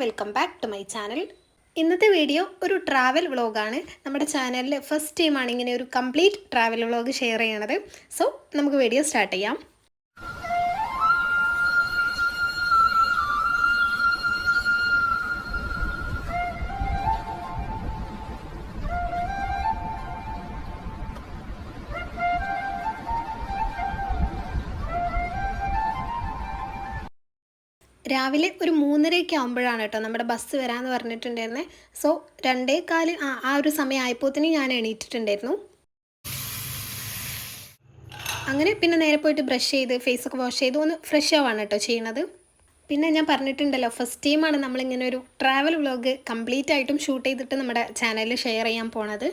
Welcome back to my channel. ഇന്നത്തെ video ഒരു travel വ്ളോഗാണ്. നമ്മുടെ ചാനലിൽ ഫസ്റ്റ് ടൈമാണ് ഇങ്ങനെ ഒരു കംപ്ലീറ്റ് ട്രാവൽ വ്ളോഗ് ഷെയർ ചെയ്യണത്. സോ നമുക്ക് വീഡിയോ സ്റ്റാർട്ട് ചെയ്യാം. രാവിലെ ഒരു 3:30 ആകുമ്പോഴാണ് കേട്ടോ നമ്മുടെ ബസ് വരാമെന്ന് പറഞ്ഞിട്ടുണ്ടായിരുന്നത്. സോ 2:15 ആ ഒരു സമയമായപ്പോഴത്തേന് ഞാൻ എണീറ്റിട്ടുണ്ടായിരുന്നു. അങ്ങനെ പിന്നെ നേരെ പോയിട്ട് ബ്രഷ് ചെയ്ത് ഫേസൊക്കെ വാഷ് ചെയ്ത് ഒന്ന് ഫ്രഷ് ആവാണ് കേട്ടോ ചെയ്യണത്. പിന്നെ ഞാൻ പറഞ്ഞിട്ടുണ്ടല്ലോ, ഫസ്റ്റ് ടൈമാണ് നമ്മളിങ്ങനെ ഒരു ട്രാവൽ വ്ളോഗ് കംപ്ലീറ്റ് ആയിട്ടും ഷൂട്ട് ചെയ്തിട്ട് നമ്മുടെ ചാനലിൽ ഷെയർ ചെയ്യാൻ പോണത്.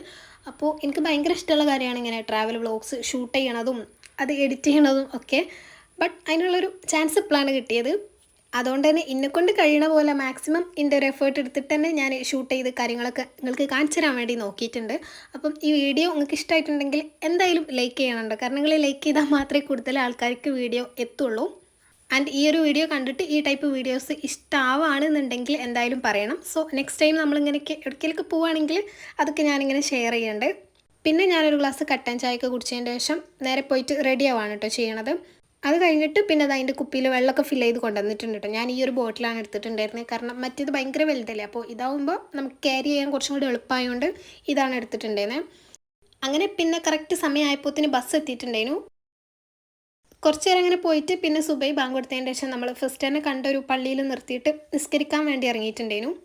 അപ്പോൾ എനിക്ക് ഭയങ്കര ഇഷ്ടമുള്ള കാര്യമാണ് ഇങ്ങനെ ട്രാവൽ വ്ളോഗ്സ് ഷൂട്ട് ചെയ്യണതും അത് എഡിറ്റ് ചെയ്യണതും ഒക്കെ. ബട്ട് അതിനുള്ളൊരു ചാൻസ് ഇപ്പോഴാണ് കിട്ടിയത്. അതുകൊണ്ട് തന്നെ എന്നെക്കൊണ്ട് കഴിയണ പോലെ മാക്സിമം എൻ്റെ ഒരു എഫേർട്ട് എടുത്തിട്ട് തന്നെ ഞാൻ ഷൂട്ട് ചെയ്ത് കാര്യങ്ങളൊക്കെ നിങ്ങൾക്ക് കാണിച്ചു തരാൻ വേണ്ടി നോക്കിയിട്ടുണ്ട്. അപ്പം ഈ വീഡിയോ നിങ്ങൾക്ക് ഇഷ്ടമായിട്ടുണ്ടെങ്കിൽ എന്തായാലും ലൈക്ക് ചെയ്യണുണ്ട്. കാരണം നിങ്ങൾ ലൈക്ക് ചെയ്താൽ മാത്രമേ കൂടുതൽ ആൾക്കാർക്ക് വീഡിയോ എത്തുള്ളൂ. ആൻഡ് ഈ ഒരു വീഡിയോ കണ്ടിട്ട് ഈ ടൈപ്പ് വീഡിയോസ് ഇഷ്ടമാവുകയാണെന്നുണ്ടെങ്കിൽ എന്തായാലും പറയണം. സോ നെക്സ്റ്റ് ടൈം നമ്മളിങ്ങനെയൊക്കെ എവിടേക്കൊക്കെ പോവുകയാണെങ്കിൽ അതൊക്കെ ഞാനിങ്ങനെ ഷെയർ ചെയ്യുന്നുണ്ട്. പിന്നെ ഞാനൊരു ഗ്ലാസ് കട്ടൻ ചായയൊക്കെ കുടിച്ചതിന് ശേഷം നേരെ പോയിട്ട് റെഡി ആവാണ് കേട്ടോ ചെയ്യണത്. അത് കഴിഞ്ഞിട്ട് പിന്നെ അതിൻ്റെ കുപ്പിയിൽ വെള്ളമൊക്കെ ഫില്ല് ചെയ്ത് കൊണ്ടുവന്നിട്ടുണ്ട് കേട്ടോ. ഞാൻ ഈ ഒരു ബോട്ടിലാണ് എടുത്തിട്ടുണ്ടായിരുന്നത്. കാരണം മറ്റേത് ഭയങ്കര വലുതല്ലേ, അപ്പോൾ ഇതാവുമ്പോൾ നമുക്ക് ക്യാരി ചെയ്യാൻ കുറച്ചും കൂടി എളുപ്പമായതുകൊണ്ട് ഇതാണ് എടുത്തിട്ടുണ്ടായിരുന്നത്. അങ്ങനെ പിന്നെ കറക്റ്റ് സമയമായപ്പോഴത്തേന് ബസ് എത്തിയിട്ടുണ്ടായിരുന്നു. കുറച്ച് നേരം അങ്ങനെ പോയിട്ട് പിന്നെ സുബൈ ബാങ്ക് കൊടുത്തതിന് ശേഷം നമ്മൾ ഫസ്റ്റ് തന്നെ കണ്ട ഒരു പള്ളിയിൽ നിർത്തിയിട്ട് നിസ്കരിക്കാൻ വേണ്ടി ഇറങ്ങിയിട്ടുണ്ടായിരുന്നു.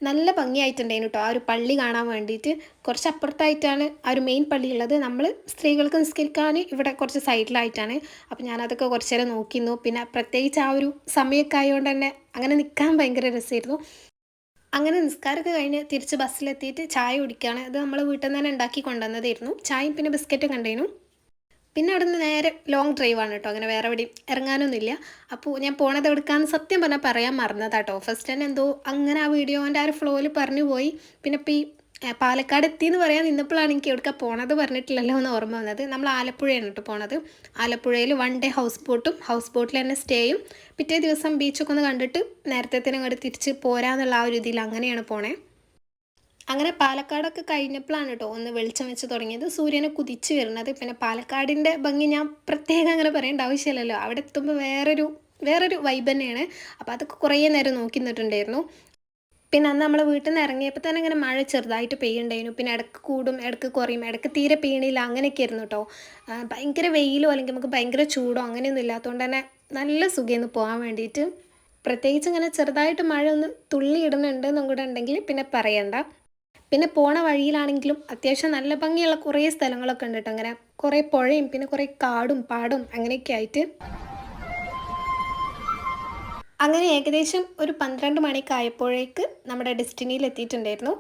നല്ല ഭംഗിയായിട്ടുണ്ടായിരുന്നു കേട്ടോ ആ ഒരു പള്ളി കാണാൻ വേണ്ടിയിട്ട്. കുറച്ച് അപ്പുറത്തായിട്ടാണ് ആ ഒരു മെയിൻ പള്ളി ഉള്ളത്. നമ്മൾ സ്ത്രീകൾക്ക് നിസ്കരിക്കാൻ ഇവിടെ കുറച്ച് സൈഡിലായിട്ടാണ്. അപ്പോൾ ഞാനതൊക്കെ കുറച്ച് നേരം നോക്കിയിരുന്നു. പിന്നെ പ്രത്യേകിച്ച് ആ ഒരു സമയമൊക്കെ ആയതുകൊണ്ട് തന്നെ അങ്ങനെ നിൽക്കാൻ ഭയങ്കര രസമായിരുന്നു. അങ്ങനെ നിസ്കാരമൊക്കെ കഴിഞ്ഞ് തിരിച്ച് ബസ്സിലെത്തിയിട്ട് ചായ കുടിക്കുകയാണ്. അത് നമ്മൾ വീട്ടിൽ നിന്ന് തന്നെ ഉണ്ടാക്കി കൊണ്ടുവന്നതായിരുന്നു. ചായയും പിന്നെ ബിസ്ക്കറ്റും കണ്ടേനു. പിന്നെ അവിടെ നിന്ന് നേരെ ലോങ് ഡ്രൈവാണ് കേട്ടോ. അങ്ങനെ വേറെ എവിടെയും ഇറങ്ങാനൊന്നുമില്ല. അപ്പോൾ ഞാൻ പോണത് എവിടേക്കാന്ന് സത്യം പറഞ്ഞാൽ പറയാൻ മറന്നതാട്ടോ. ഫസ്റ്റ് തന്നെ എന്തോ അങ്ങനെ ആ വീഡിയോൻ്റെ ആ ഒരു ഫ്ലോയിൽ പറഞ്ഞു പോയി. പിന്നെ ഇപ്പോൾ ഈ പാലക്കാട് എത്തിയെന്ന് പറയാൻ നിന്നപ്പോഴാണ് എനിക്ക് എവിടേക്കാണ് പോണത് പറഞ്ഞിട്ടില്ലല്ലോ എന്ന് ഓർമ്മ വന്നത്. നമ്മൾ ആലപ്പുഴയാണ് കേട്ടോ പോണത്. ആലപ്പുഴയിൽ 1 ഡേ ഹൗസ് ബോട്ടിൽ തന്നെ സ്റ്റേയും പിറ്റേ ദിവസം ബീച്ചൊക്കെ ഒന്ന് കണ്ടിട്ട് നേരത്തെ തന്നെ അങ്ങോട്ട് തിരിച്ച് പോരാന്നുള്ള ആ ഒരു രീതിയിൽ അങ്ങനെയാണ് പോണേ. അങ്ങനെ പാലക്കാടൊക്കെ കഴിഞ്ഞപ്പോഴാണ് കേട്ടോ ഒന്ന് വെളിച്ചം വെച്ച് തുടങ്ങിയത്, സൂര്യനെ കുതിച്ച് വരുന്നത്. പിന്നെ പാലക്കാടിൻ്റെ ഭംഗി ഞാൻ പ്രത്യേകം അങ്ങനെ പറയേണ്ട ആവശ്യമില്ലല്ലോ. അവിടെ എത്തുമ്പോൾ വേറൊരു വൈബ് തന്നെയാണ്. അപ്പോൾ അതൊക്കെ കുറേ നേരം നോക്കി നിന്നിട്ടുണ്ടായിരുന്നു. പിന്നെ അന്ന് നമ്മൾ വീട്ടിൽ നിന്ന് ഇറങ്ങിയപ്പോൾ തന്നെ ഇങ്ങനെ മഴ ചെറുതായിട്ട് പെയ്യുണ്ടായിരുന്നു. പിന്നെ ഇടയ്ക്ക് കൂടും ഇടയ്ക്ക് കുറയും, ഇടയ്ക്ക് തീരെ പെയ്യണില്ല, അങ്ങനെയൊക്കെ ആയിരുന്നു കേട്ടോ. ഭയങ്കര വെയിലോ അല്ലെങ്കിൽ നമുക്ക് ഭയങ്കര ചൂടോ അങ്ങനെയൊന്നും ഇല്ലാത്തതുകൊണ്ട് തന്നെ നല്ല സുഖമായിരുന്നു പോകാൻ വേണ്ടിയിട്ട്. പ്രത്യേകിച്ച് ഇങ്ങനെ ചെറുതായിട്ട് മഴ ഒന്ന് തുള്ളി ഇടുന്നുണ്ടെന്നും കൂടെ ഉണ്ടെങ്കിൽ പിന്നെ പറയണ്ട. പിന്നെ പോണ വഴിയിലാണെങ്കിലും അത്യാവശ്യം നല്ല ഭംഗിയുള്ള കുറേ സ്ഥലങ്ങളൊക്കെ ഉണ്ട് കേട്ടോ. അങ്ങനെ കുറേ പുഴയും പിന്നെ കുറേ കാടും പാടും അങ്ങനെയൊക്കെ ആയിട്ട്. അങ്ങനെ ഏകദേശം ഒരു 12 മണിയൊക്കെ ആയപ്പോഴേക്ക് നമ്മുടെ ഡെസ്റ്റിനിയിൽ എത്തിയിട്ടുണ്ടായിരുന്നു.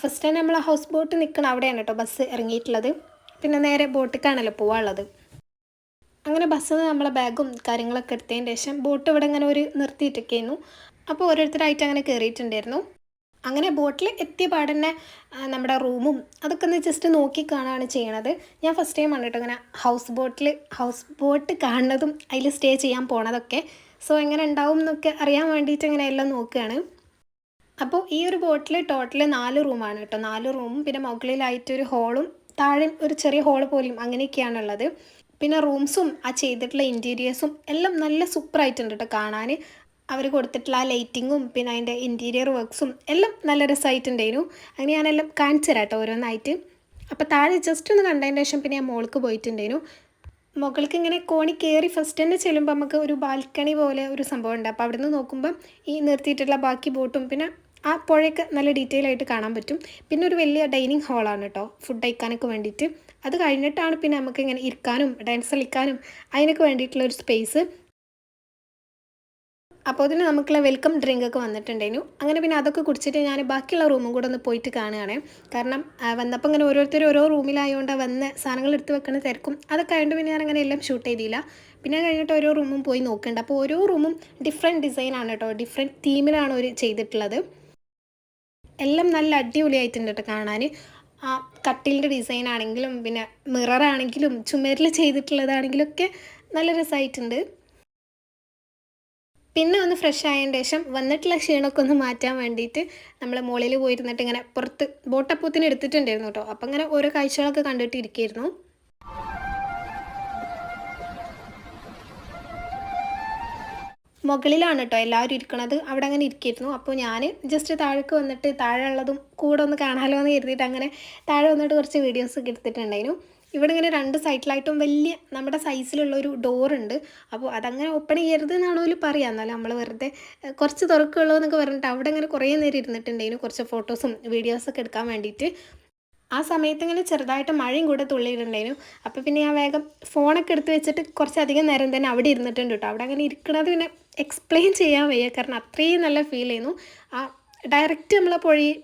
ഫസ്റ്റ് തന്നെ നമ്മൾ ഹൗസ് ബോട്ട് നിൽക്കണം അവിടെയാണ് കേട്ടോ ബസ് ഇറങ്ങിയിട്ടുള്ളത്. പിന്നെ നേരെ ബോട്ടിക്കാണല്ലോ പോവാനുള്ളത്. അങ്ങനെ ബസ്സിൽ നിന്ന് നമ്മളെ ബാഗും കാര്യങ്ങളൊക്കെ എടുത്തതിന് ശേഷം ബോട്ട് ഇവിടെ ഇങ്ങനെ ഒരു നിർത്തിയിട്ടൊക്കെയായിരുന്നു. അപ്പോൾ ഓരോരുത്തരായിട്ട് അങ്ങനെ കയറിയിട്ടുണ്ടായിരുന്നു. അങ്ങനെ ബോട്ടിൽ എത്തിയ പാടന്നെ നമ്മുടെ റൂമും അതൊക്കെ ഒന്ന് ജസ്റ്റ് നോക്കി കാണുകയാണ് ചെയ്യണത്. ഞാൻ ഫസ്റ്റ് ടൈമാണ് കേട്ടോ ഇങ്ങനെ ഹൗസ് ബോട്ട് കാണുന്നതും അതിൽ സ്റ്റേ ചെയ്യാൻ പോണതൊക്കെ. സോ എങ്ങനെ ഉണ്ടാവും എന്നൊക്കെ അറിയാൻ വേണ്ടിയിട്ട് ഇങ്ങനെ എല്ലാം നോക്കുകയാണ്. അപ്പോൾ ഈ ഒരു ബോട്ടിൽ ടോട്ടൽ 4 റൂമാണ് കേട്ടോ. 4 റൂമും പിന്നെ മുകളിലായിട്ടൊരു ഹോളും താഴെ ഒരു ചെറിയ ഹോൾ പോലും അങ്ങനെയൊക്കെയാണുള്ളത്. പിന്നെ റൂംസും ആ ചെയ്തിട്ടുള്ള ഇൻറ്റീരിയേഴ്സും എല്ലാം നല്ല സൂപ്പറായിട്ടുണ്ട് കേട്ടോ കാണാൻ. അവർ കൊടുത്തിട്ടുള്ള ആ ലൈറ്റിങ്ങും പിന്നെ അതിൻ്റെ ഇൻറ്റീരിയർ വർക്ക്സും എല്ലാം നല്ല രസമായിട്ടുണ്ടായിരുന്നു. അങ്ങനെ ഞാനെല്ലാം കാണിച്ചു തരാം കേട്ടോ ഓരോന്നായിട്ട്. അപ്പോൾ താഴെ ജസ്റ്റ് ഒന്ന് കണ്ടതിന് ശേഷം പിന്നെ ഞാൻ മുകൾക്ക് പോയിട്ടുണ്ടായിരുന്നു. മുകൾക്ക് ഇങ്ങനെ കോണി കയറി ഫസ്റ്റ് തന്നെ ചെല്ലുമ്പോൾ നമുക്ക് ഒരു ബാൽക്കണി പോലെ ഒരു സംഭവം ഉണ്ട്. അപ്പോൾ അവിടെ നിന്ന് നോക്കുമ്പം ഈ നിർത്തിയിട്ടുള്ള ബാക്കി ബോട്ടും പിന്നെ ആ പുഴയൊക്കെ നല്ല ഡീറ്റെയിൽ ആയിട്ട് കാണാൻ പറ്റും. പിന്നെ ഒരു വലിയ ഡൈനിങ് ഹാളാണ് കേട്ടോ ഫുഡ് കഴിക്കാനൊക്കെ വേണ്ടിയിട്ട്. അത് കഴിഞ്ഞിട്ടാണ് പിന്നെ നമുക്ക് ഇങ്ങനെ ഇരിക്കാനും ഡാൻസ് കളിക്കാനും അതിനൊക്കെ വേണ്ടിയിട്ടുള്ളൊരു സ്പേസ്. അപ്പോൾ അതിന് നമുക്കുള്ള വെൽക്കം ഡ്രിങ്ക് ഒക്കെ വന്നിട്ടുണ്ടായിരുന്നു. അങ്ങനെ പിന്നെ അതൊക്കെ കുടിച്ചിട്ട് ഞാൻ ബാക്കിയുള്ള റൂമും കൂടെ ഒന്ന് പോയിട്ട് കാണുകയാണ്. കാരണം വന്നപ്പോൾ ഇങ്ങനെ ഓരോരുത്തർ ഓരോ റൂമിലായതുകൊണ്ട് വന്ന് സാധനങ്ങൾ എടുത്ത് വെക്കുന്ന തിരക്കും അതൊക്കെ ആയതുകൊണ്ട് പിന്നെ ഞാൻ അങ്ങനെ എല്ലാം ഷൂട്ട് ചെയ്തില്ല. പിന്നെ കഴിഞ്ഞിട്ട് ഓരോ റൂമും പോയി നോക്കുന്നുണ്ട്. അപ്പോൾ ഓരോ റൂമും ഡിഫറെൻറ്റ് ഡിസൈനാണ് കേട്ടോ, ഡിഫറെൻറ്റ് തീമിലാണ് അവർ ചെയ്തിട്ടുള്ളത്. എല്ലാം നല്ല അടിപൊളിയായിട്ടുണ്ട് കേട്ടോ കാണാൻ. ആ കട്ടിലിൻ്റെ ഡിസൈൻ ആണെങ്കിലും പിന്നെ മിററാണെങ്കിലും ചുമരിൽ ചെയ്തിട്ടുള്ളതാണെങ്കിലും ഒക്കെ നല്ല രസമായിട്ടുണ്ട്. പിന്നെ ഒന്ന് ഫ്രഷ് ആയതിന് ശേഷം വന്നിട്ടുള്ള ക്ഷീണമൊക്കെ ഒന്ന് മാറ്റാൻ വേണ്ടിയിട്ട് നമ്മൾ മുകളിൽ പോയിരുന്നിട്ട് ഇങ്ങനെ പുറത്ത് ബോട്ടപ്പൂത്തിന് എടുത്തിട്ടുണ്ടായിരുന്നു കേട്ടോ. അപ്പം ഇങ്ങനെ ഓരോ കാഴ്ചകളൊക്കെ കണ്ടിട്ട് ഇരിക്കുകയായിരുന്നു. മുകളിലാണ് കേട്ടോ എല്ലാവരും ഇരിക്കണത്. അവിടെ അങ്ങനെ ഇരിക്കുകയായിരുന്നു. അപ്പോൾ ഞാൻ ജസ്റ്റ് താഴേക്ക് വന്നിട്ട് താഴെ ഉള്ളതും കൂടെ ഒന്ന് കാണാമല്ലോ എന്ന് കരുതിയിട്ട് അങ്ങനെ താഴെ വന്നിട്ട് കുറച്ച് വീഡിയോസൊക്കെ എടുത്തിട്ടുണ്ടായിരുന്നു. ഇവിടെ ഇങ്ങനെ രണ്ട് സൈഡിലായിട്ടും വലിയ നമ്മുടെ സൈസിലുള്ളൊരു ഡോറുണ്ട്. അപ്പോൾ അതങ്ങനെ ഓപ്പൺ ചെയ്യരുത് എന്നാണോ ഒരു പറയുക. എന്നാലും നമ്മൾ വെറുതെ കുറച്ച് തുറക്കുള്ളൂ എന്നൊക്കെ പറഞ്ഞിട്ട് അവിടെ ഇങ്ങനെ കുറേ നേരം ഇരുന്നിട്ടുണ്ടായിരുന്നു കുറച്ച് ഫോട്ടോസും വീഡിയോസൊക്കെ എടുക്കാൻ വേണ്ടിയിട്ട്. ആ സമയത്ത് ഇങ്ങനെ ചെറുതായിട്ട് മഴയും കൂടെ തുള്ളിയിട്ടുണ്ടായിരുന്നു. അപ്പോൾ പിന്നെ ഞാൻ വേഗം ഫോണൊക്കെ എടുത്ത് വെച്ചിട്ട് കുറച്ചധികം നേരം തന്നെ അവിടെ ഇരുന്നിട്ടുണ്ട് കേട്ടോ. അവിടെ അങ്ങനെ ഇരിക്കണത് പിന്നെ എക്സ്പ്ലെയിൻ ചെയ്യാൻ വയ്യ, കാരണം അത്രയും നല്ല ഫീൽ ചെയ്യുന്നു. ആ ഡയറക്റ്റ് നമ്മളെ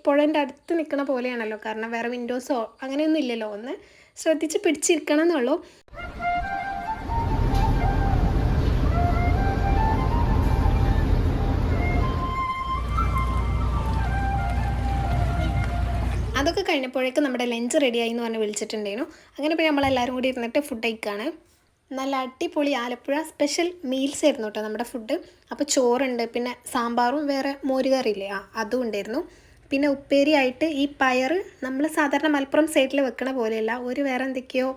പുഴേൻ്റെ അടുത്ത് നിൽക്കണ പോലെയാണല്ലോ, കാരണം വേറെ വിൻഡോസോ അങ്ങനെയൊന്നും ഇല്ലല്ലോ. ഒന്ന് ശ്രദ്ധിച്ച് പിടിച്ചിരിക്കണം എന്നുള്ളൂ. അതൊക്കെ കഴിഞ്ഞപ്പോഴേക്കും നമ്മുടെ ലഞ്ച് റെഡിയായി എന്ന് പറഞ്ഞ് വിളിച്ചിട്ടുണ്ടായിരുന്നു. അങ്ങനെ പിന്നെ നമ്മളെല്ലാവരും കൂടി ഇരുന്നിട്ട് ഫുഡ് കഴിക്കുകയാണ്. നല്ല അടിപൊളി ആലപ്പുഴ സ്പെഷ്യൽ മീൽസ് ആയിരുന്നു കേട്ടോ നമ്മുടെ ഫുഡ്. അപ്പോൾ ചോറുണ്ട്, പിന്നെ സാമ്പാറും വേറെ മോരുകറിയില്ലേ അതും ഉണ്ടായിരുന്നു. പിന്നെ ഉപ്പേരി ആയിട്ട് ഈ പയർ നമ്മൾ സാധാരണ മലപ്പുറം സൈഡിൽ വെക്കണ പോലെയല്ല, ഒരു വേറെ എന്തൊക്കെയോ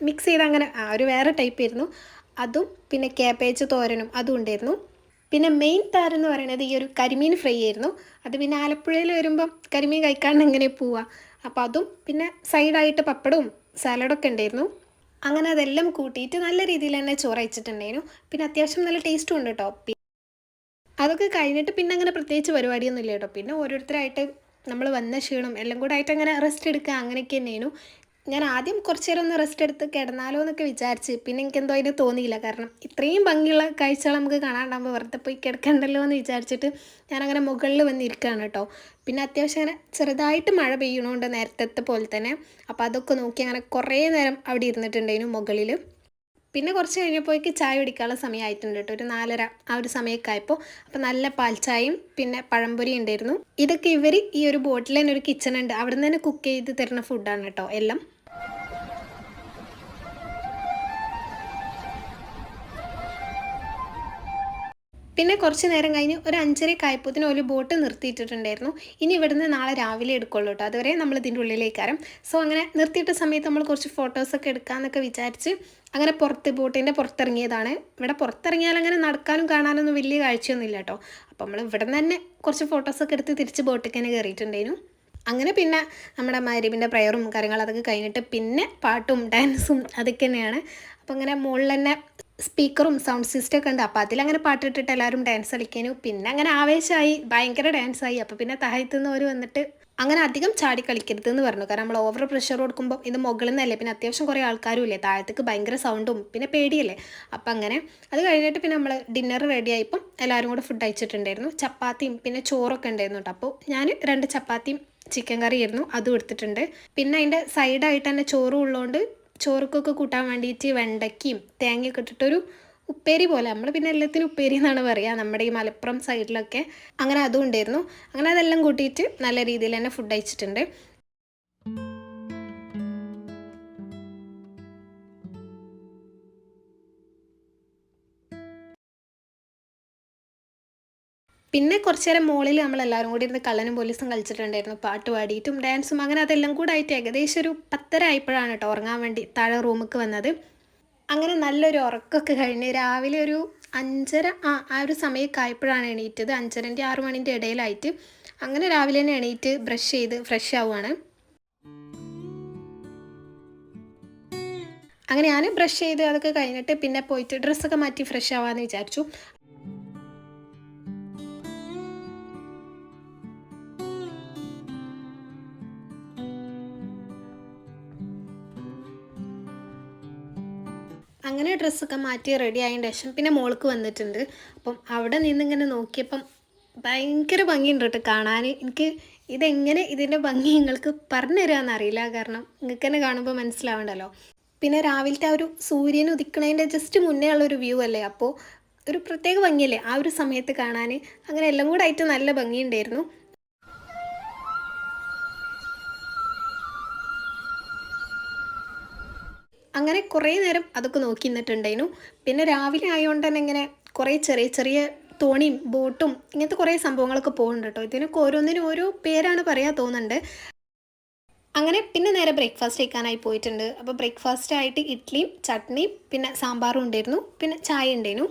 മിക്സ് ചെയ്ത് അങ്ങനെ ഒരു വേറെ ടൈപ്പ് ആയിരുന്നു അതും. പിന്നെ കാബേജ് തോരനും അതും ഉണ്ടായിരുന്നു. പിന്നെ മെയിൻ താരം എന്ന് പറയുന്നത് ഈ ഒരു കരിമീൻ ഫ്രൈ ആയിരുന്നു. അത് പിന്നെ ആലപ്പുഴയിൽ വരുമ്പം കരിമീൻ കഴിക്കാണ്ട് എങ്ങനെ പോവുക. അപ്പോൾ അതും പിന്നെ സൈഡായിട്ട് പപ്പടവും സാലഡൊക്കെ ഉണ്ടായിരുന്നു. അങ്ങനെ അതെല്ലാം കൂട്ടിയിട്ട് നല്ല രീതിയിൽ തന്നെ ചോറ് അയച്ചിട്ടുണ്ടായിരുന്നു. പിന്നെ അത്യാവശ്യം നല്ല ടേസ്റ്റും ഉണ്ട് കേട്ടോ. അതൊക്കെ കഴിഞ്ഞിട്ട് പിന്നെ അങ്ങനെ പ്രത്യേകിച്ച് പരിപാടിയൊന്നും ഇല്ല കേട്ടോ. പിന്നെ ഓരോരുത്തരായിട്ട് നമ്മൾ വന്ന ക്ഷീണം എല്ലാം കൂടെ ആയിട്ട് അങ്ങനെ റെസ്റ്റ് എടുക്കുക അങ്ങനെയൊക്കെ തന്നെയായിരുന്നു. ഞാൻ ആദ്യം കുറച്ച് നേരം ഒന്ന് റെസ്റ്റ് എടുത്ത് കിടന്നാലോ എന്നൊക്കെ വിചാരിച്ച്, പിന്നെ എനിക്കെന്തോ അതിന് തോന്നിയില്ല. കാരണം ഇത്രയും ഭംഗിയുള്ള കാഴ്ചകൾ നമുക്ക് കാണാണ്ടാകുമ്പോൾ വെറുതെ പോയി കിടക്കണ്ടല്ലോ എന്ന് വിചാരിച്ചിട്ട് ഞാനങ്ങനെ മുകളിൽ വന്നിരിക്കുകയാണ് കേട്ടോ. പിന്നെ അത്യാവശ്യം അങ്ങനെ ചെറുതായിട്ട് മഴ പെയ്യണോണ്ട് നേരത്തെ പോലെ തന്നെ. അപ്പോൾ അതൊക്കെ നോക്കി അങ്ങനെ കുറേ നേരം അവിടെ ഇരുന്നിട്ടുണ്ടായിരുന്നു മുകളിൽ. പിന്നെ കുറച്ച് കഴിഞ്ഞപ്പോഴേക്ക് ചായ കുടിക്കാനുള്ള സമയമായിട്ടുണ്ട് കേട്ടോ. ഒരു 4:30 ആ ഒരു സമയമൊക്കെ ആയപ്പോൾ. അപ്പോൾ നല്ല പാൽച്ചായയും പിന്നെ പഴംപൊരി ഉണ്ടായിരുന്നു. ഇതൊക്കെ ഇവർ ഈ ഒരു ബോട്ടിൽ തന്നെ ഒരു കിച്ചൺ ഉണ്ട്, അവിടെ നിന്ന് തന്നെ കുക്ക് ചെയ്ത് തരുന്ന ഫുഡാണ് കേട്ടോ എല്ലാം. പിന്നെ കുറച്ച് നേരം കഴിഞ്ഞ് ഒരു 5:30 ആയപ്പോഴത്തേനും ഒരു ബോട്ട് നിർത്തിയിട്ടിട്ടുണ്ടായിരുന്നു. ഇനി ഇവിടുന്ന് നാളെ രാവിലെ എടുക്കുള്ളൂ കേട്ടോ. അതുവരെ നമ്മൾ ഇതിൻ്റെ ഉള്ളിലേക്കാരം. സോ അങ്ങനെ നിർത്തിയിട്ട സമയത്ത് നമ്മൾ കുറച്ച് ഫോട്ടോസൊക്കെ എടുക്കാമെന്നൊക്കെ വിചാരിച്ച് അങ്ങനെ ബോട്ടിൻ്റെ പുറത്തിറങ്ങിയതാണ്. ഇവിടെ പുറത്തിറങ്ങിയാൽ അങ്ങനെ നടക്കാനും കാണാനൊന്നും വലിയ കാഴ്ചയൊന്നുമില്ല കേട്ടോ. അപ്പോൾ നമ്മൾ ഇവിടെ നിന്ന് തന്നെ കുറച്ച് ഫോട്ടോസൊക്കെ എടുത്ത് തിരിച്ച് ബോട്ടിൽ തന്നെ കയറിയിട്ടുണ്ടായിരുന്നു. അങ്ങനെ പിന്നെ നമ്മുടെ മഗ്‌രിബിൻ്റെ പ്രയറും കാര്യങ്ങളും അതൊക്കെ കഴിഞ്ഞിട്ട് പിന്നെ പാട്ടും ഡാൻസും അതൊക്കെ തന്നെയാണ്. അപ്പോൾ അങ്ങനെ മുകളിൽ തന്നെ സ്പീക്കറും സൗണ്ട് സിസ്റ്റം ഒക്കെ ഉണ്ട്. അപ്പോൾ അതിലങ്ങനെ പാട്ടിട്ടിട്ട് എല്ലാവരും ഡാൻസ് കളിക്കാനും. പിന്നെ അങ്ങനെ ആവേശമായി, ഭയങ്കര ഡാൻസായി. അപ്പോൾ പിന്നെ താഴത്തുനിന്ന് അവർ വന്നിട്ട് അങ്ങനെ അധികം ചാടി കളിക്കരുത് എന്ന് പറഞ്ഞു. കാരണം നമ്മൾ ഓവർ പ്രഷർ കൊടുക്കുമ്പോൾ ഇത് മുകളിൽ നിന്നല്ലേ, പിന്നെ അത്യാവശ്യം കുറേ ആൾക്കാരും ഇല്ലേ, താഴത്തേക്ക് ഭയങ്കര സൗണ്ടും പിന്നെ പേടിയല്ലേ. അപ്പം അങ്ങനെ അത് കഴിഞ്ഞിട്ട് പിന്നെ നമ്മൾ ഡിന്നർ റെഡി ആയപ്പം എല്ലാവരും കൂടെ ഫുഡ് അയച്ചിട്ടുണ്ടായിരുന്നു. ചപ്പാത്തിയും പിന്നെ ചോറൊക്കെ ഉണ്ടായിരുന്നു കേട്ടോ. അപ്പോൾ ഞാൻ 2 ചപ്പാത്തിയും ചിക്കൻ കറിയായിരുന്നു, അതും എടുത്തിട്ടുണ്ട്. പിന്നെ അതിൻ്റെ സൈഡായിട്ട് തന്നെ ചോറും ഉള്ളതുകൊണ്ട് ചോറുക്കൊക്കെ കൂട്ടാൻ വേണ്ടിയിട്ട് വെണ്ടയ്ക്കയും തേങ്ങയൊക്കെ ഇട്ടിട്ടൊരു ഉപ്പേരി പോലെ, നമ്മൾ പിന്നെ എല്ലാത്തിനും ഉപ്പേരി എന്നാണ് പറയുക നമ്മുടെ ഈ മലപ്പുറം സൈഡിലൊക്കെ. അങ്ങനെ അതും ഉണ്ടായിരുന്നു. അങ്ങനെ അതെല്ലാം കൂട്ടിയിട്ട് നല്ല രീതിയിൽ തന്നെ ഫുഡ് അയച്ചിട്ടുണ്ട്. പിന്നെ കുറച്ച് നേരം മുകളിൽ നമ്മളെല്ലാവരും കൂടി ഇരുന്ന് കള്ളനും പോലീസും കളിച്ചിട്ടുണ്ടായിരുന്നു, പാട്ട് പാടിയിട്ടും ഡാൻസും. അങ്ങനെ അതെല്ലാം കൂടെ ആയിട്ട് ഏകദേശം ഒരു 10:30 ആയപ്പോഴാണ് കേട്ടോ ഉറങ്ങാൻ വേണ്ടി താഴെ റൂമിലേക്ക് വന്നത്. അങ്ങനെ നല്ലൊരു ഉറക്കമൊക്കെ കഴിഞ്ഞ് രാവിലെ ഒരു 5:30 ആ ഒരു സമയമൊക്കെ ആയപ്പോഴാണ് എണീറ്റത്. 5:30 6 മണിൻ്റെ ഇടയിലായിട്ട്. അങ്ങനെ രാവിലെ തന്നെ എണീറ്റ് ബ്രഷ് ചെയ്ത് ഫ്രഷ് ആവുകയാണ്. അങ്ങനെ ഞാൻ ബ്രഷ് ചെയ്ത് അതൊക്കെ കഴിഞ്ഞിട്ട് പിന്നെ പോയിട്ട് ഡ്രസ്സൊക്കെ മാറ്റി ഫ്രഷ് ആവാമെന്ന് വിചാരിച്ചു. അങ്ങനെ ഡ്രസ്സൊക്കെ മാറ്റി റെഡി ആയതിന് ശേഷം പിന്നെ മോൾക്ക് വന്നിട്ടുണ്ട്. അപ്പം അവിടെ നിന്നിങ്ങനെ നോക്കിയപ്പം ഭയങ്കര ഭംഗിയുണ്ട് കേട്ടോ കാണാൻ. എനിക്ക് ഇതെങ്ങനെ ഇതിൻ്റെ ഭംഗി നിങ്ങൾക്ക് പറഞ്ഞു തരാമെന്നറിയില്ല, കാരണം നിങ്ങൾക്ക് തന്നെ കാണുമ്പോൾ മനസ്സിലാവണ്ടല്ലോ. പിന്നെ രാവിലത്തെ ആ ഒരു സൂര്യൻ ഉദിക്കണതിൻ്റെ ജസ്റ്റ് മുന്നേ ഉള്ളൊരു വ്യൂ അല്ലേ, അപ്പോൾ ഒരു പ്രത്യേക ഭംഗിയല്ലേ ആ ഒരു സമയത്ത് കാണാൻ. അങ്ങനെ എല്ലാം കൂടെ ആയിട്ട് നല്ല ഭംഗിയുണ്ടായിരുന്നു. അങ്ങനെ കുറേ നേരം അതൊക്കെ നോക്കി നിന്നിട്ടുണ്ടായിരുന്നു. പിന്നെ രാവിലെ ആയതുകൊണ്ട് തന്നെ ഇങ്ങനെ കുറേ ചെറിയ ചെറിയ തോണിയും ബോട്ടും ഇങ്ങനത്തെ കുറേ സംഭവങ്ങളൊക്കെ പോകുന്നുണ്ട് കേട്ടോ. ഇതിനൊക്കെ ഓരോന്നിനും ഓരോ പേരാണ് പറയാൻ തോന്നുന്നുണ്ട്. അങ്ങനെ പിന്നെ നേരെ ബ്രേക്ക്ഫാസ്റ്റ് കഴിക്കാനായി പോയിട്ടുണ്ട്. അപ്പോൾ ബ്രേക്ക്ഫാസ്റ്റ് ആയിട്ട് ഇഡ്ഡലിയും ചട്നിയും പിന്നെ സാമ്പാറും ഉണ്ടായിരുന്നു, പിന്നെ ചായ ഉണ്ടായിരുന്നു.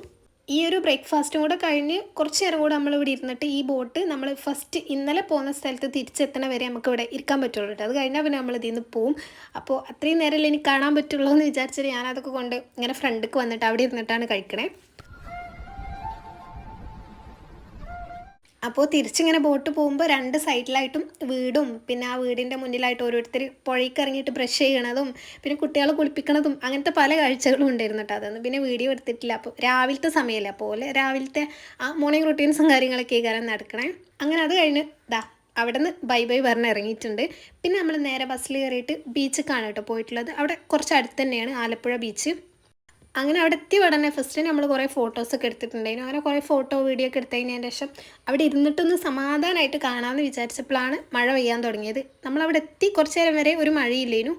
ഈ ഒരു ബ്രേക്ക്ഫാസ്റ്റും കൂടെ കഴിഞ്ഞ് കുറച്ച് നേരം കൂടെ നമ്മളിവിടെ ഇരുന്നിട്ട് ഈ ബോട്ട് നമ്മൾ ഫസ്റ്റ് ഇന്നലെ പോകുന്ന സ്ഥലത്ത് തിരിച്ചെത്തണ വരെ നമുക്ക് ഇവിടെ ഇരിക്കാൻ പറ്റുള്ളൂ കേട്ടോ. അത് കഴിഞ്ഞാൽ പിന്നെ നമ്മൾ ഇതിൽ നിന്ന് പോവും. അപ്പോൾ അത്രയും നേരമല്ലേ എനിക്ക് കാണാൻ പറ്റുള്ളൂ എന്ന് വിചാരിച്ചിട്ട് ഞാനതൊക്കെ കൊണ്ട് ഇങ്ങനെ ഫ്രണ്ടിലേക്ക് വന്നിട്ട് അവിടെ ഇരുന്നിട്ടാണ് കഴിക്കണേ. അപ്പോൾ തിരിച്ചിങ്ങനെ ബോട്ട് പോകുമ്പോൾ രണ്ട് സൈഡിലായിട്ടും വീടും പിന്നെ ആ വീടിൻ്റെ മുന്നിലായിട്ട് ഓരോരുത്തർ പുഴയ്ക്ക് ഇറങ്ങിയിട്ട് ബ്രഷ് ചെയ്യണതും പിന്നെ കുട്ടികളെ കുളിപ്പിക്കണതും അങ്ങനത്തെ പല കാഴ്ചകളും ഉണ്ടായിരുന്നു കേട്ടോ. അതൊന്നും പിന്നെ വീഡിയോ എടുത്തിട്ടില്ല. അപ്പോൾ രാവിലത്തെ സമയമല്ല, അപ്പോൾ രാവിലത്തെ ആ മോർണിംഗ് റൂട്ടീൻസും കാര്യങ്ങളൊക്കെ ഈ കാര്യം നടക്കണേ. അങ്ങനെ അത് കഴിഞ്ഞ് അവിടെ നിന്ന് ബൈ ബൈ പറഞ്ഞ് ഇറങ്ങിയിട്ടുണ്ട്. പിന്നെ നമ്മൾ നേരെ ബസ്സിൽ കയറിയിട്ട് ബീച്ചിലേക്കാണ് കേട്ടോ പോയിട്ടുള്ളത്. അവിടെ കുറച്ച് അടുത്ത് തന്നെയാണ് ആലപ്പുഴ ബീച്ച്. അങ്ങനെ അവിടെ എത്തിയ ഉടനെ ഫസ്റ്റ് നമ്മൾ കുറേ ഫോട്ടോസൊക്കെ എടുത്തിട്ടുണ്ടായിരുന്നു. അങ്ങനെ കുറേ ഫോട്ടോ വീഡിയോ ഒക്കെ എടുത്തതിന് ശേഷം അവിടെ ഇരുന്നിട്ടൊന്ന് സമാധാനമായിട്ട് കാണാമെന്ന് വിചാരിച്ചപ്പോഴാണ് മഴ പെയ്യാൻ തുടങ്ങിയത്. നമ്മളവിടെ എത്തി കുറച്ച് നേരം വരെ ഒരു മഴയില്ലേനു.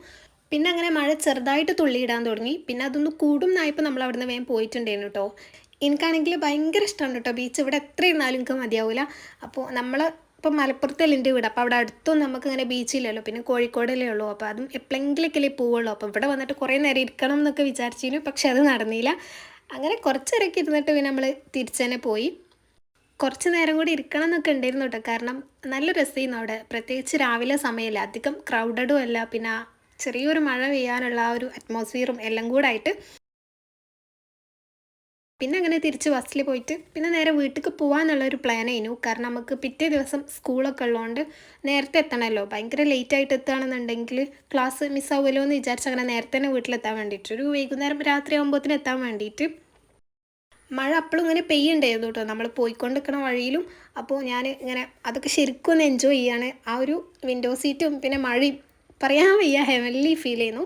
പിന്നെ അങ്ങനെ മഴ ചെറുതായിട്ട് തുള്ളിയിടാൻ തുടങ്ങി. പിന്നെ അതൊന്ന് കൂടും എന്നായപ്പോൾ നമ്മൾ അവിടെ നിന്ന് വേഗം പോയിട്ടുണ്ടായിരുന്നു കേട്ടോ. എനിക്കാണെങ്കിൽ ഭയങ്കര ഇഷ്ടമാണ് കേട്ടോ ബീച്ച്. ഇവിടെ എത്ര ഇരുന്നാലും എനിക്ക് മതിയാവില്ല. അപ്പോൾ നമ്മൾ ഇപ്പം മലപ്പുറത്തല്ലേ എൻ്റെ വീട്. അപ്പോൾ അവിടെ അടുത്തൊന്നും നമുക്ക് ഇങ്ങനെ ബീച്ചില്ലല്ലോ, പിന്നെ കോഴിക്കോടല്ലേ ഉള്ളൂ. അപ്പോൾ അതും എപ്പോഴെങ്കിലൊക്കെ പോവുള്ളൂ. അപ്പോൾ ഇവിടെ വന്നിട്ട് കുറേ നേരം ഇരിക്കണം എന്നൊക്കെ വിചാരിച്ചിരുന്നു, പക്ഷെ അത് നടന്നില്ല. അങ്ങനെ കുറച്ച് നേരമൊക്കെ ഇരുന്നിട്ട് പിന്നെ നമ്മൾ തിരിച്ചു തന്നെ പോയി. കുറച്ച് നേരം കൂടി ഇരിക്കണം എന്നൊക്കെ ഉണ്ടായിരുന്നു കേട്ടോ. കാരണം നല്ല രസമായിരുന്നു അവിടെ, പ്രത്യേകിച്ച് രാവിലെ സമയമല്ല, അധികം ക്രൗഡഡും അല്ല, പിന്നെ ചെറിയൊരു മഴ പെയ്യാനുള്ള ആ ഒരു അറ്റ്മോസ്ഫിയറും എല്ലാം കൂടെ ആയിട്ട്. പിന്നെ അങ്ങനെ തിരിച്ച് ബസ്സിൽ പോയിട്ട് പിന്നെ നേരെ വീട്ടിലേക്ക് പോകാമെന്നുള്ളൊരു പ്ലാൻ ആയിരുന്നു. കാരണം നമുക്ക് പിറ്റേ ദിവസം സ്കൂളൊക്കെ ഉള്ളതുകൊണ്ട് നേരത്തെ എത്തണമല്ലോ. ഭയങ്കര ലേറ്റായിട്ട് എത്തുകയാണെന്നുണ്ടെങ്കിൽ ക്ലാസ് മിസ്സാവുമല്ലോ എന്ന് വിചാരിച്ച് അങ്ങനെ നേരത്തെ തന്നെ വീട്ടിലെത്താൻ വേണ്ടിയിട്ട് ഒരു വൈകുന്നേരം രാത്രി ആകുമ്പോഴത്തേന് എത്താൻ വേണ്ടിയിട്ട്. മഴ അപ്പോഴും ഇങ്ങനെ പെയ്യുണ്ടായിരുന്നു കേട്ടോ നമ്മൾ പോയിക്കൊണ്ടിരിക്കുന്ന വഴിയിലും. അപ്പോൾ ഞാൻ ഇങ്ങനെ അതൊക്കെ ശരിക്കും ഒന്ന് എൻജോയ് ചെയ്യാണ്. ആ ഒരു വിൻഡോ സീറ്റും പിന്നെ മഴയും പറയാൻ വയ്യ, ഹെവൻലി ഫീൽ ചെയ്യുന്നു.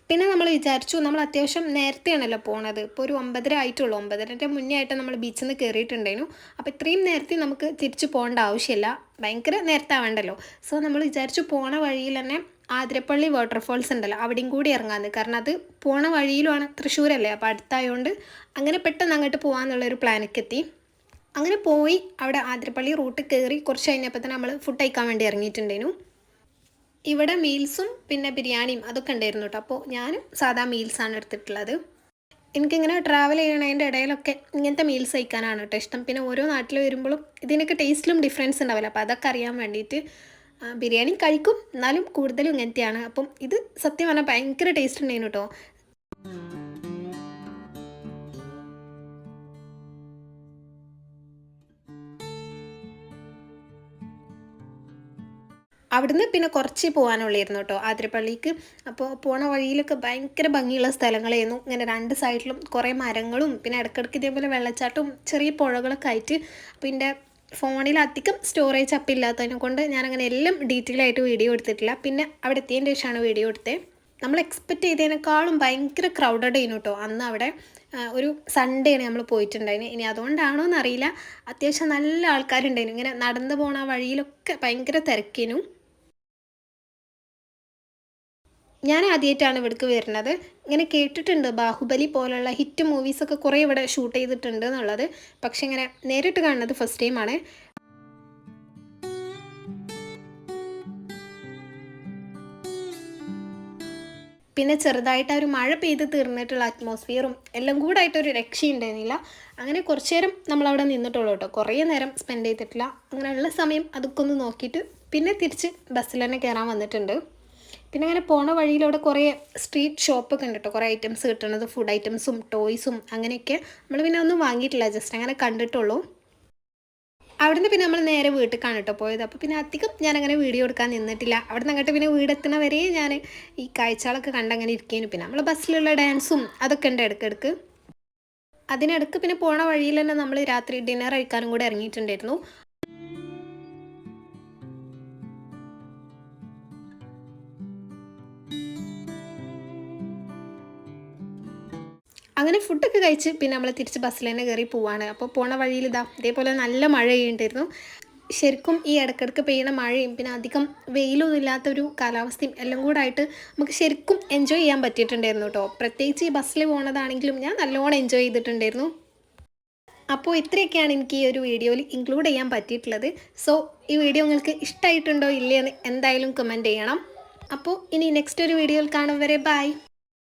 പിന്നെ നമ്മൾ വിചാരിച്ചു നമ്മൾ അത്യാവശ്യം നേരത്തെയാണല്ലോ പോണത്. ഇപ്പോൾ ഒരു 9:30 ആയിട്ടുള്ളൂ. 9:30ൻ്റെ മുന്നേ ആയിട്ട് നമ്മൾ ബീച്ചിൽ നിന്ന് കയറിയിട്ടുണ്ടായിരുന്നു. അപ്പോൾ ഇത്രയും നേരത്തെ നമുക്ക് തിരിച്ചു പോകേണ്ട ആവശ്യമില്ല, ഭയങ്കര നേരത്തെ ആവേണ്ടല്ലോ. സോ നമ്മൾ വിചാരിച്ചു പോണ വഴിയിൽ തന്നെ ആതിരപ്പള്ളി വാട്ടർഫോൾസ് ഉണ്ടല്ലോ അവിടെയും കൂടി ഇറങ്ങാമെന്ന്. കാരണം അത് പോണ വഴിയിലുമാണ്, തൃശ്ശൂരല്ലേ, അപ്പോൾ അടുത്തായതുകൊണ്ട് അങ്ങനെ പെട്ടെന്ന് അങ്ങോട്ട് പോകാമെന്നുള്ളൊരു പ്ലാനൊക്കെ എത്തി. അങ്ങനെ പോയി അവിടെ ആതിരപ്പള്ളി റൂട്ട് കയറി കുറച്ച് കഴിഞ്ഞപ്പോൾ തന്നെ നമ്മൾ ഫുഡ് കഴിക്കാൻ വേണ്ടി ഇറങ്ങിയിട്ടുണ്ടായിരുന്നു. ഇവിടെ മീൽസും പിന്നെ ബിരിയാണിയും അതൊക്കെ ഉണ്ടായിരുന്നു കേട്ടോ. അപ്പോൾ ഞാനും സാധാ മീൽസാണ് എടുത്തിട്ടുള്ളത്. എനിക്കിങ്ങനെ ട്രാവൽ ചെയ്യണതിൻ്റെ ഇടയിലൊക്കെ ഇങ്ങനത്തെ മീൽസ് കഴിക്കാനാണ് കേട്ടോ ഇഷ്ടം. പിന്നെ ഓരോ നാട്ടിൽ വരുമ്പോഴും ഇതിനൊക്കെ ടേസ്റ്റിലും ഡിഫറൻസ് ഉണ്ടാവില്ല. അപ്പോൾ അതൊക്കെ അറിയാൻ വേണ്ടിയിട്ട് ബിരിയാണി കഴിക്കും, എന്നാലും കൂടുതലും ഇങ്ങനത്തെയാണ്. അപ്പം ഇത് സത്യം പറഞ്ഞാൽ ഭയങ്കര ടേസ്റ്റ് ഉണ്ടായിരുന്നു കേട്ടോ. അവിടുന്ന് പിന്നെ കുറച്ച് പോകാനുള്ളായിരുന്നു കേട്ടോ ആതിരപ്പള്ളിക്ക്. അപ്പോൾ പോണ വഴിയിലൊക്കെ ഭയങ്കര ഭംഗിയുള്ള സ്ഥലങ്ങളായിരുന്നു. ഇങ്ങനെ രണ്ട് സൈഡിലും കുറേ മരങ്ങളും പിന്നെ ഇടയ്ക്കിടയ്ക്ക് ഇതേപോലെ വെള്ളച്ചാട്ടവും ചെറിയ പുഴകളൊക്കെ ആയിട്ട്. അപ്പോൾ എൻ്റെ ഫോണിൽ അധികം സ്റ്റോറേജ് അപ്പില്ലാത്തതിനെ കൊണ്ട് ഞാനങ്ങനെ എല്ലാം ഡീറ്റെയിൽ ആയിട്ട് വീഡിയോ എടുത്തിട്ടില്ല. പിന്നെ അവിടെ എത്തിയതിൻ്റെ ശേഷമാണ് വീഡിയോ എടുത്തത്. നമ്മൾ എക്സ്പെക്റ്റ് ചെയ്തതിനേക്കാളും ഭയങ്കര ക്രൗഡഡ് ആയിരുന്നു കേട്ടോ അന്ന് അവിടെ. ഒരു സൺഡേ ആണ് നമ്മൾ പോയിട്ടുണ്ടായിന്. ഇനി അതുകൊണ്ടാണോ എന്നറിയില്ല, അത്യാവശ്യം നല്ല ആൾക്കാരുണ്ടായിരുന്നു. ഇങ്ങനെ നടന്നു പോണ വഴിയിലൊക്കെ ഭയങ്കര തിരക്കിനും. ഞാൻ ആദ്യമായിട്ടാണ് ഇവിടേക്ക് വരുന്നത്. ഇങ്ങനെ കേട്ടിട്ടുണ്ട് ബാഹുബലി പോലുള്ള ഹിറ്റ് മൂവീസൊക്കെ കുറേ ഇവിടെ ഷൂട്ട് ചെയ്തിട്ടുണ്ട് എന്നുള്ളത്. പക്ഷെ ഇങ്ങനെ നേരിട്ട് കാണുന്നത് ഫസ്റ്റ് ടൈമാണ്. പിന്നെ ചെറുതായിട്ട് ആ ഒരു മഴ പെയ്ത് തീർന്നിട്ടുള്ള അറ്റ്മോസ്ഫിയറും എല്ലാം കൂടെ ആയിട്ടൊരു രക്ഷയുണ്ടായിരുന്നില്ല. അങ്ങനെ കുറച്ച് നേരം നമ്മളവിടെ നിന്നിട്ടുള്ളൂ കേട്ടോ, കുറേ നേരം സ്പെൻഡ് ചെയ്തിട്ടില്ല. അങ്ങനെയുള്ള സമയം അതൊക്കെ ഒന്ന് നോക്കിയിട്ട് പിന്നെ തിരിച്ച് ബസ്സിൽ തന്നെ കയറാൻ വന്നിട്ടുണ്ട്. പിന്നെ അങ്ങനെ പോണ വഴിയിലൂടെ കുറേ സ്ട്രീറ്റ് ഷോപ്പൊക്കെ ഉണ്ട് കേട്ടോ, കുറേ ഐറ്റംസ് കിട്ടുന്നത്, ഫുഡ് ഐറ്റംസും ടോയ്സും അങ്ങനെയൊക്കെ. നമ്മൾ പിന്നെ ഒന്നും വാങ്ങിയിട്ടില്ല, ജസ്റ്റ് അങ്ങനെ കണ്ടിട്ടുള്ളൂ. അവിടുന്ന് പിന്നെ നമ്മൾ നേരെ വീട്ടിലേക്കാണ് കേട്ടോ പോയത്. അപ്പോൾ പിന്നെ അധികം ഞാനങ്ങനെ വീഡിയോ എടുക്കാൻ നിന്നിട്ടില്ല. അവിടെ നിന്ന് അങ്ങോട്ട് പിന്നെ വീടെത്തുന്ന വരെ ഞാൻ ഈ കാഴ്ചകളൊക്കെ കണ്ടങ്ങനെ ഇരിക്കേനു. പിന്നെ നമ്മൾ ബസ്സിലുള്ള ഡാൻസും അതൊക്കെ ഉണ്ട് ഇടയ്ക്കിടയ്ക്ക്. അതിനിടയ്ക്ക് പിന്നെ പോണ വഴിയിൽ തന്നെ നമ്മൾ രാത്രി ഡിന്നർ കഴിക്കാനും കൂടെ ഇറങ്ങിയിട്ടുണ്ടായിരുന്നു. അങ്ങനെ ഫുഡൊക്കെ കഴിച്ച് പിന്നെ നമ്മൾ തിരിച്ച് ബസ്സിൽ തന്നെ കയറി പോവാണ്. അപ്പോൾ പോണ വഴിയിൽ ഇതേപോലെ നല്ല മഴ പെയ്യുണ്ടായിരുന്നു. ശരിക്കും ഈ ഇടയ്ക്കിടയ്ക്ക് പെയ്യുന്ന മഴയും പിന്നെ അധികം വെയിലൊന്നും ഇല്ലാത്തൊരു കാലാവസ്ഥയും എല്ലാം കൂടെ ആയിട്ട് നമുക്ക് ശരിക്കും എൻജോയ് ചെയ്യാൻ പറ്റിയിട്ടുണ്ടായിരുന്നു കേട്ടോ. പ്രത്യേകിച്ച് ഈ ബസ്സിൽ പോകുന്നതാണെങ്കിലും ഞാൻ നല്ലോണം എൻജോയ് ചെയ്തിട്ടുണ്ടായിരുന്നു. അപ്പോൾ ഇത്രയൊക്കെയാണ് എനിക്ക് ഈ ഒരു വീഡിയോയിൽ ഇൻക്ലൂഡ് ചെയ്യാൻ പറ്റിയിട്ടുള്ളത്. സോ ഈ വീഡിയോ നിങ്ങൾക്ക് ഇഷ്ടമായിട്ടുണ്ടോ ഇല്ലയെന്ന് എന്തായാലും കമൻറ്റ് ചെയ്യണം. അപ്പോൾ ഇനി നെക്സ്റ്റ് ഒരു വീഡിയോയിൽ കാണും വരെ ബൈ.